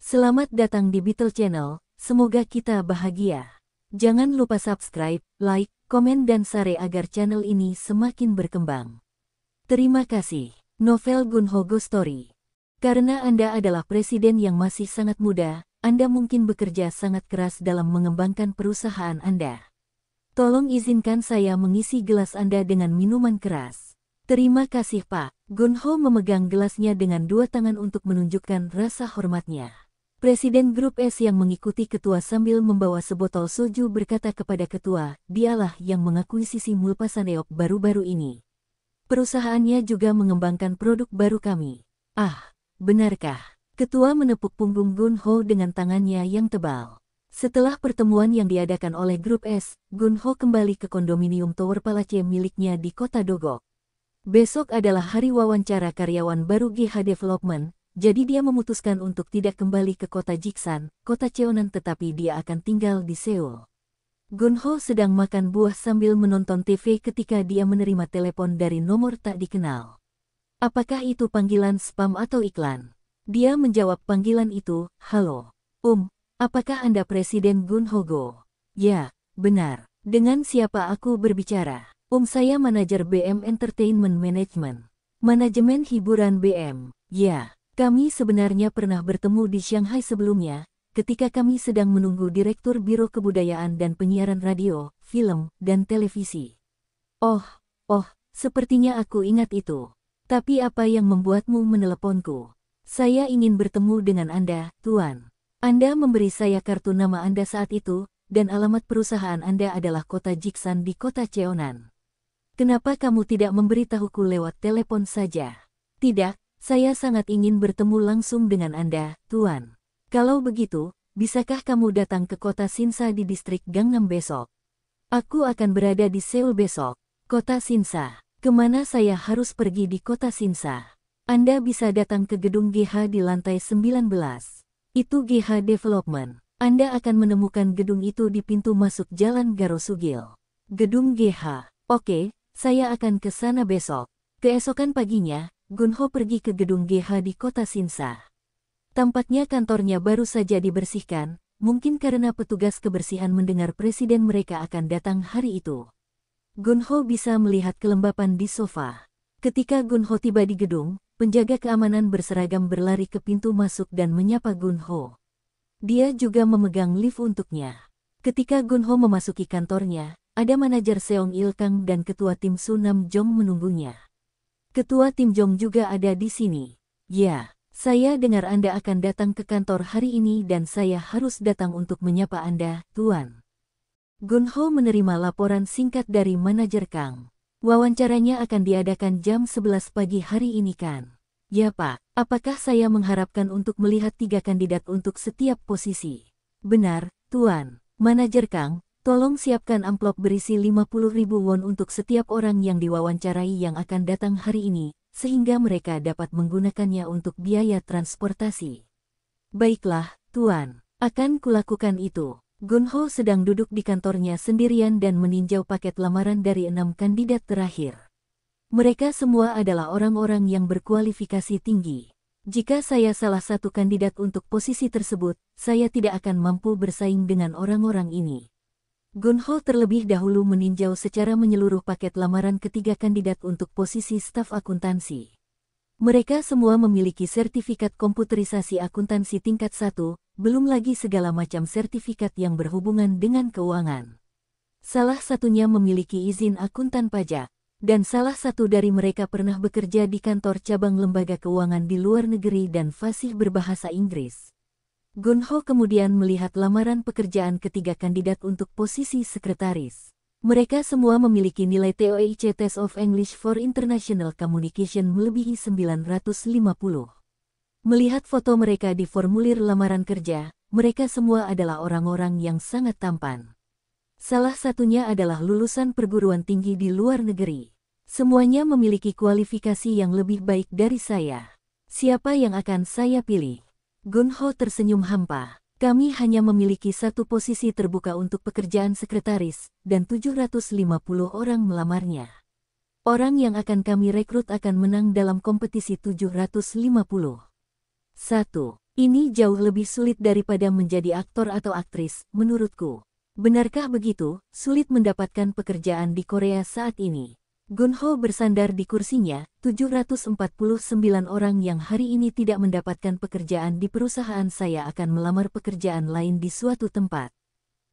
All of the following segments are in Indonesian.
Selamat datang di Beetle Channel, semoga kita bahagia. Jangan lupa subscribe, like, komen dan share agar channel ini semakin berkembang. Terima kasih. Novel Gunho Ghost Story. Karena Anda adalah presiden yang masih sangat muda, Anda mungkin bekerja sangat keras dalam mengembangkan perusahaan Anda. Tolong izinkan saya mengisi gelas Anda dengan minuman keras. Terima kasih Pak. Gunho memegang gelasnya dengan dua tangan untuk menunjukkan rasa hormatnya. Presiden Grup S yang mengikuti ketua sambil membawa sebotol soju berkata kepada ketua, dialah yang mengakuisisi Mulpasaneop baru-baru ini. Perusahaannya juga mengembangkan produk baru kami. Ah, benarkah? Ketua menepuk punggung Gunho dengan tangannya yang tebal. Setelah pertemuan yang diadakan oleh Grup S, Gunho kembali ke kondominium Tower Palace miliknya di kota Dogok. Besok adalah hari wawancara karyawan baru GH Development, jadi dia memutuskan untuk tidak kembali ke kota Jiksan, kota Cheonan tetapi dia akan tinggal di Seoul. Gunho sedang makan buah sambil menonton TV ketika dia menerima telepon dari nomor tak dikenal. Apakah itu panggilan spam atau iklan? Dia menjawab panggilan itu, halo. Apakah Anda Presiden Gunho Go? Ya, benar. Dengan siapa aku berbicara? Saya manajer BM Entertainment Management. Manajemen hiburan BM. Ya, kami sebenarnya pernah bertemu di Shanghai sebelumnya, ketika kami sedang menunggu Direktur Biro Kebudayaan dan Penyiaran Radio, Film, dan Televisi. Oh, sepertinya aku ingat itu. Tapi apa yang membuatmu meneleponku? Saya ingin bertemu dengan Anda, Tuan. Anda memberi saya kartu nama Anda saat itu, dan alamat perusahaan Anda adalah kota Jiksan di kota Cheonan. Kenapa kamu tidak memberitahuku lewat telepon saja? Tidak, saya sangat ingin bertemu langsung dengan Anda, Tuan. Kalau begitu, bisakah kamu datang ke kota Sinsa di distrik Gangnam besok? Aku akan berada di Seoul besok. Kota Sinsa. Kemana saya harus pergi di kota Sinsa? Anda bisa datang ke gedung GH di lantai 19. Itu GH Development. Anda akan menemukan gedung itu di pintu masuk Jalan Garosugil. Gedung GH. Oke, saya akan ke sana besok. Keesokan paginya, Gunho pergi ke gedung GH di kota Sinsa. Tampaknya kantornya baru saja dibersihkan, mungkin karena petugas kebersihan mendengar presiden mereka akan datang hari itu. Gunho bisa melihat kelembapan di sofa. Ketika Gunho tiba di gedung, penjaga keamanan berseragam berlari ke pintu masuk dan menyapa Gunho. Dia juga memegang lift untuknya. Ketika Gunho memasuki kantornya, ada manajer Seong Il Kang dan ketua tim Su Nam Jong menunggunya. Ketua tim Jong juga ada di sini. Ya, saya dengar Anda akan datang ke kantor hari ini dan saya harus datang untuk menyapa Anda, Tuan. Gunho menerima laporan singkat dari manajer Kang. Wawancaranya akan diadakan jam 11 pagi hari ini kan? Ya Pak, apakah saya mengharapkan untuk melihat 3 kandidat untuk setiap posisi? Benar, Tuan. Manajer Kang, tolong siapkan amplop berisi 50.000 won untuk setiap orang yang diwawancarai yang akan datang hari ini, sehingga mereka dapat menggunakannya untuk biaya transportasi. Baiklah, Tuan. Akan kulakukan itu. Gunho sedang duduk di kantornya sendirian dan meninjau paket lamaran dari 6 kandidat terakhir. Mereka semua adalah orang-orang yang berkualifikasi tinggi. Jika saya salah satu kandidat untuk posisi tersebut, saya tidak akan mampu bersaing dengan orang-orang ini. Gunho terlebih dahulu meninjau secara menyeluruh paket lamaran ketiga kandidat untuk posisi staf akuntansi. Mereka semua memiliki sertifikat komputerisasi akuntansi tingkat 1, belum lagi segala macam sertifikat yang berhubungan dengan keuangan. Salah satunya memiliki izin akuntan pajak, dan salah satu dari mereka pernah bekerja di kantor cabang lembaga keuangan di luar negeri dan fasih berbahasa Inggris. Gunho kemudian melihat lamaran pekerjaan ketiga kandidat untuk posisi sekretaris. Mereka semua memiliki nilai TOEIC Test of English for International Communication melebihi 950. Melihat foto mereka di formulir lamaran kerja, mereka semua adalah orang-orang yang sangat tampan. Salah satunya adalah lulusan perguruan tinggi di luar negeri. Semuanya memiliki kualifikasi yang lebih baik dari saya. Siapa yang akan saya pilih? Gunho tersenyum hampa. Kami hanya memiliki satu posisi terbuka untuk pekerjaan sekretaris, dan 750 orang melamarnya. Orang yang akan kami rekrut akan menang dalam kompetisi 750. 1. Ini jauh lebih sulit daripada menjadi aktor atau aktris, menurutku. Benarkah begitu, sulit mendapatkan pekerjaan di Korea saat ini? Gunho bersandar di kursinya, 749 orang yang hari ini tidak mendapatkan pekerjaan di perusahaan saya akan melamar pekerjaan lain di suatu tempat.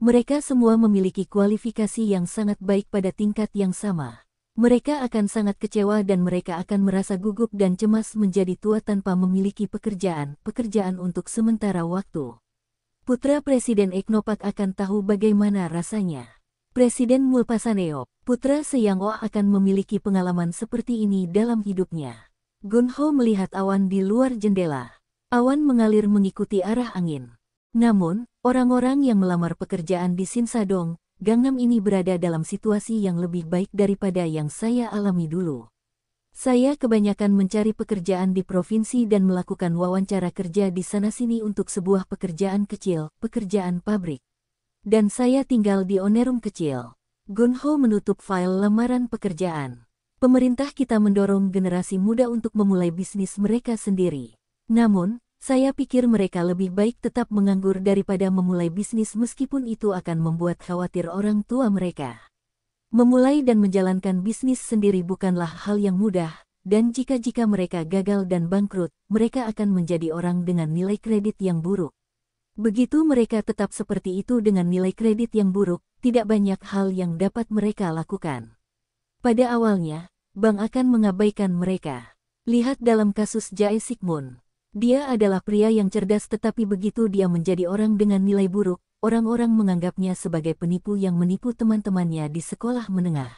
Mereka semua memiliki kualifikasi yang sangat baik pada tingkat yang sama. Mereka akan sangat kecewa dan mereka akan merasa gugup dan cemas menjadi tua tanpa memiliki pekerjaan untuk sementara waktu. Putra Presiden Eknopak akan tahu bagaimana rasanya. Presiden Mulpasaneop, putra Seyang Oh akan memiliki pengalaman seperti ini dalam hidupnya. Gunho melihat awan di luar jendela. Awan mengalir mengikuti arah angin. Namun, orang-orang yang melamar pekerjaan di Sinsadong, Gangnam ini berada dalam situasi yang lebih baik daripada yang saya alami dulu. Saya kebanyakan mencari pekerjaan di provinsi dan melakukan wawancara kerja di sana-sini untuk sebuah pekerjaan kecil, pekerjaan pabrik. Dan saya tinggal di onerum kecil. Gunho menutup file lamaran pekerjaan. Pemerintah kita mendorong generasi muda untuk memulai bisnis mereka sendiri. Namun, saya pikir mereka lebih baik tetap menganggur daripada memulai bisnis meskipun itu akan membuat khawatir orang tua mereka. Memulai dan menjalankan bisnis sendiri bukanlah hal yang mudah, dan jika mereka gagal dan bangkrut, mereka akan menjadi orang dengan nilai kredit yang buruk. Begitu mereka tetap seperti itu dengan nilai kredit yang buruk, tidak banyak hal yang dapat mereka lakukan. Pada awalnya, bank akan mengabaikan mereka. Lihat dalam kasus Jae Sikmun. Dia adalah pria yang cerdas tetapi begitu dia menjadi orang dengan nilai buruk, orang-orang menganggapnya sebagai penipu yang menipu teman-temannya di sekolah menengah.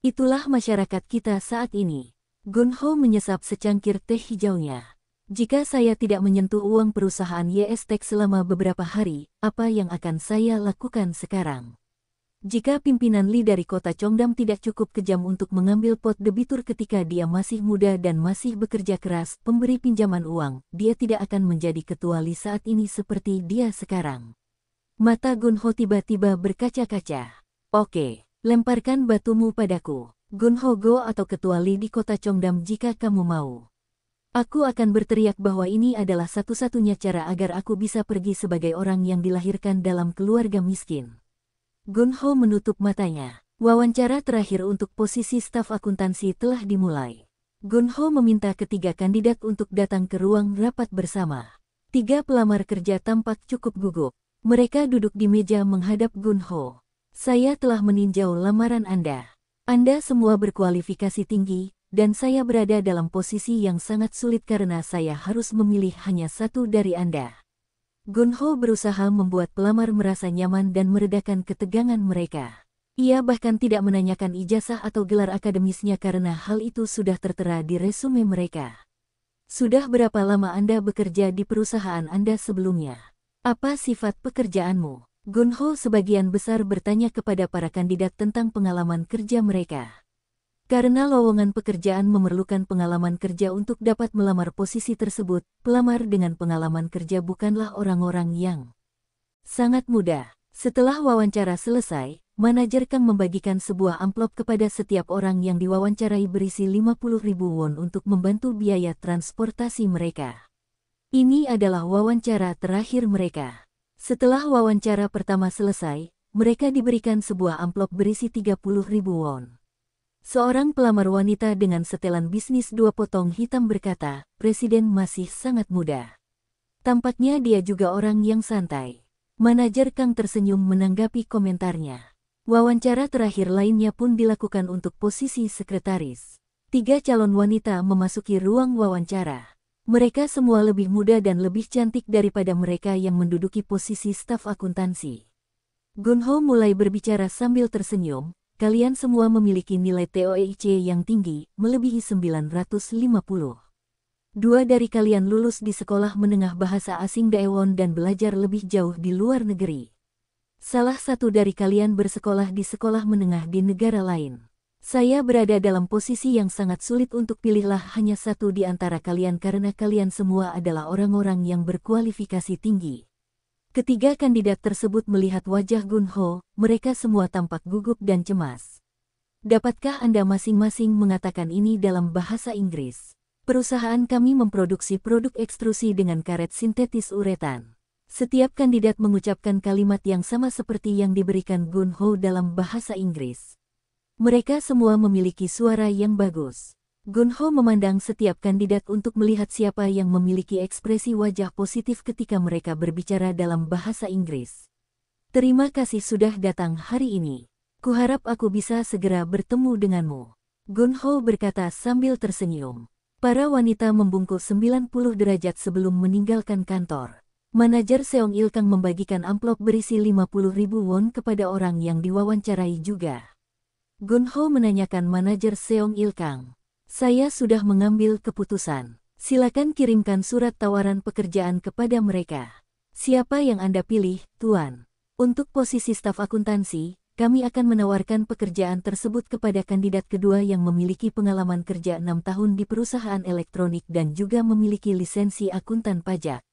Itulah masyarakat kita saat ini. Gunho menyesap secangkir teh hijaunya. Jika saya tidak menyentuh uang perusahaan YS Tech selama beberapa hari, apa yang akan saya lakukan sekarang? Jika pimpinan Lee dari kota Cheongdam tidak cukup kejam untuk mengambil pot debitur ketika dia masih muda dan masih bekerja keras, pemberi pinjaman uang, dia tidak akan menjadi ketua Lee saat ini seperti dia sekarang. Mata Gunho tiba-tiba berkaca-kaca. Oke, lemparkan batumu padaku. Gunho Go atau ketua Lee di kota Cheongdam jika kamu mau. Aku akan berteriak bahwa ini adalah satu-satunya cara agar aku bisa pergi sebagai orang yang dilahirkan dalam keluarga miskin. Gunho menutup matanya. Wawancara terakhir untuk posisi staf akuntansi telah dimulai. Gunho meminta ketiga kandidat untuk datang ke ruang rapat bersama. 3 pelamar kerja tampak cukup gugup. Mereka duduk di meja menghadap Gunho. Saya telah meninjau lamaran Anda. Anda semua berkualifikasi tinggi, dan saya berada dalam posisi yang sangat sulit karena saya harus memilih hanya satu dari Anda. Gunho berusaha membuat pelamar merasa nyaman dan meredakan ketegangan mereka. Ia bahkan tidak menanyakan ijazah atau gelar akademisnya karena hal itu sudah tertera di resume mereka. Sudah berapa lama Anda bekerja di perusahaan Anda sebelumnya? Apa sifat pekerjaanmu? Gunho sebagian besar bertanya kepada para kandidat tentang pengalaman kerja mereka. Karena lowongan pekerjaan memerlukan pengalaman kerja untuk dapat melamar posisi tersebut, pelamar dengan pengalaman kerja bukanlah orang-orang yang sangat muda. Setelah wawancara selesai, manajer Kang membagikan sebuah amplop kepada setiap orang yang diwawancarai berisi 50.000 won untuk membantu biaya transportasi mereka. Ini adalah wawancara terakhir mereka. Setelah wawancara pertama selesai, mereka diberikan sebuah amplop berisi 30.000 won. Seorang pelamar wanita dengan setelan bisnis 2 potong hitam berkata, Presiden masih sangat muda. Tampaknya dia juga orang yang santai. Manajer Kang tersenyum menanggapi komentarnya. Wawancara terakhir lainnya pun dilakukan untuk posisi sekretaris. 3 calon wanita memasuki ruang wawancara. Mereka semua lebih muda dan lebih cantik daripada mereka yang menduduki posisi staf akuntansi. Gunho mulai berbicara sambil tersenyum. Kalian semua memiliki nilai TOEIC yang tinggi, melebihi 950. 2 dari kalian lulus di sekolah menengah bahasa asing Daewon dan belajar lebih jauh di luar negeri. Salah satu dari kalian bersekolah di sekolah menengah di negara lain. Saya berada dalam posisi yang sangat sulit untuk pilihlah hanya satu di antara kalian karena kalian semua adalah orang-orang yang berkualifikasi tinggi. Ketiga kandidat tersebut melihat wajah Gunho, mereka semua tampak gugup dan cemas. Dapatkah Anda masing-masing mengatakan ini dalam bahasa Inggris? Perusahaan kami memproduksi produk ekstrusi dengan karet sintetis uretan. Setiap kandidat mengucapkan kalimat yang sama seperti yang diberikan Gun Ho dalam bahasa Inggris. Mereka semua memiliki suara yang bagus. Gun Ho memandang setiap kandidat untuk melihat siapa yang memiliki ekspresi wajah positif ketika mereka berbicara dalam bahasa Inggris. Terima kasih sudah datang hari ini. Kuharap aku bisa segera bertemu denganmu. Gun Ho berkata sambil tersenyum. Para wanita membungkuk 90 derajat sebelum meninggalkan kantor. Manajer Seong Il Kang membagikan amplop berisi 50.000 won kepada orang yang diwawancarai juga. Gun Ho menanyakan manajer Seong Il Kang. Saya sudah mengambil keputusan. Silakan kirimkan surat tawaran pekerjaan kepada mereka. Siapa yang Anda pilih, Tuan? Untuk posisi staf akuntansi, kami akan menawarkan pekerjaan tersebut kepada kandidat kedua yang memiliki pengalaman kerja 6 tahun di perusahaan elektronik dan juga memiliki lisensi akuntan pajak.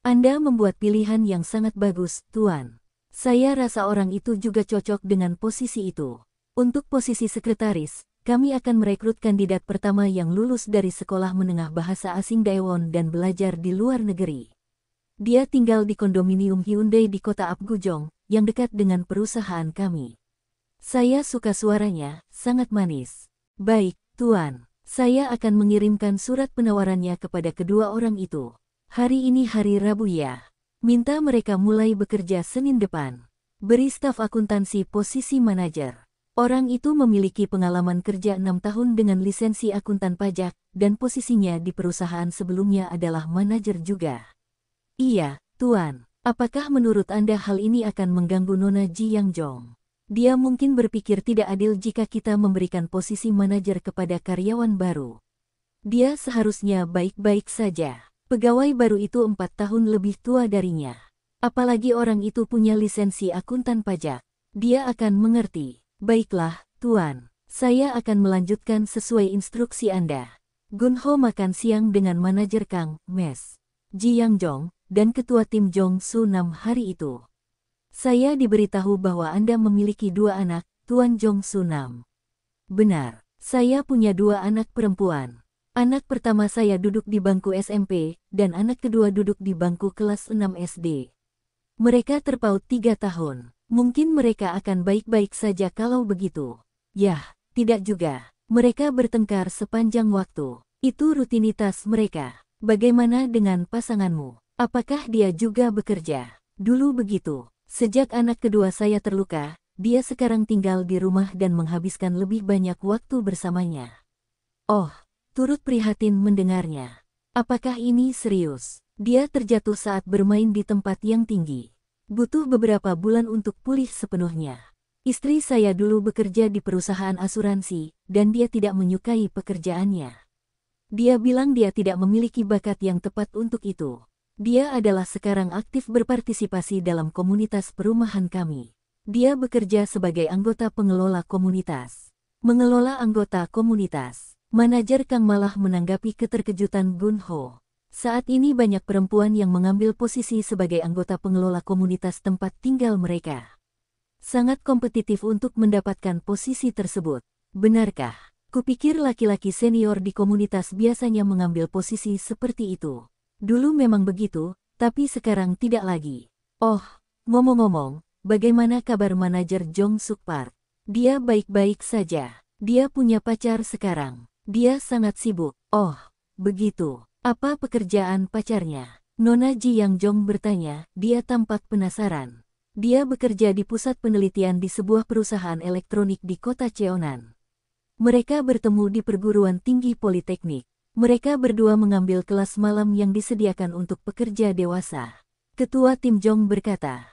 Anda membuat pilihan yang sangat bagus, Tuan. Saya rasa orang itu juga cocok dengan posisi itu. Untuk posisi sekretaris, kami akan merekrut kandidat pertama yang lulus dari sekolah menengah bahasa asing Daewon dan belajar di luar negeri. Dia tinggal di kondominium Hyundai di kota Apgujeong, yang dekat dengan perusahaan kami. Saya suka suaranya, sangat manis. Baik, Tuan. Saya akan mengirimkan surat penawarannya kepada kedua orang itu. Hari ini hari Rabu ya. Minta mereka mulai bekerja Senin depan. Beri staf akuntansi posisi manajer. Orang itu memiliki pengalaman kerja 6 tahun dengan lisensi akuntan pajak, dan posisinya di perusahaan sebelumnya adalah manajer juga. Iya, Tuan. Apakah menurut Anda hal ini akan mengganggu Nona Ji Yang Jong? Dia mungkin berpikir tidak adil jika kita memberikan posisi manajer kepada karyawan baru. Dia seharusnya baik-baik saja. Pegawai baru itu 4 tahun lebih tua darinya. Apalagi orang itu punya lisensi akuntan pajak. Dia akan mengerti. Baiklah, Tuan. Saya akan melanjutkan sesuai instruksi Anda. Gun Ho makan siang dengan manajer Kang Mes Ji Yang Jong dan ketua tim Jong Su Nam hari itu. Saya diberitahu bahwa Anda memiliki 2 anak, Tuan Jong Su Nam. Benar, saya punya 2 anak perempuan. Anak pertama saya duduk di bangku SMP, dan anak kedua duduk di bangku kelas 6 SD. Mereka terpaut 3 tahun. Mungkin mereka akan baik-baik saja kalau begitu. Yah, tidak juga. Mereka bertengkar sepanjang waktu. Itu rutinitas mereka. Bagaimana dengan pasanganmu? Apakah dia juga bekerja? Dulu begitu. Sejak anak kedua saya terluka, dia sekarang tinggal di rumah dan menghabiskan lebih banyak waktu bersamanya. Oh, turut prihatin mendengarnya. Apakah ini serius? Dia terjatuh saat bermain di tempat yang tinggi. Butuh beberapa bulan untuk pulih sepenuhnya. Istri saya dulu bekerja di perusahaan asuransi, dan dia tidak menyukai pekerjaannya. Dia bilang dia tidak memiliki bakat yang tepat untuk itu. Dia adalah sekarang aktif berpartisipasi dalam komunitas perumahan kami. Dia bekerja sebagai anggota pengelola komunitas. Mengelola anggota komunitas. Manajer Kang malah menanggapi keterkejutan Gun Ho. Saat ini banyak perempuan yang mengambil posisi sebagai anggota pengelola komunitas tempat tinggal mereka. Sangat kompetitif untuk mendapatkan posisi tersebut. Benarkah? Kupikir laki-laki senior di komunitas biasanya mengambil posisi seperti itu. Dulu memang begitu, tapi sekarang tidak lagi. Oh, ngomong-ngomong, bagaimana kabar manajer Jong Suk Park? Dia baik-baik saja. Dia punya pacar sekarang. Dia sangat sibuk. Oh, begitu. Apa pekerjaan pacarnya? Nona Ji Yang Jong bertanya, dia tampak penasaran. Dia bekerja di pusat penelitian di sebuah perusahaan elektronik di kota Cheonan. Mereka bertemu di perguruan tinggi Politeknik. Mereka berdua mengambil kelas malam yang disediakan untuk pekerja dewasa. Ketua tim Jong berkata,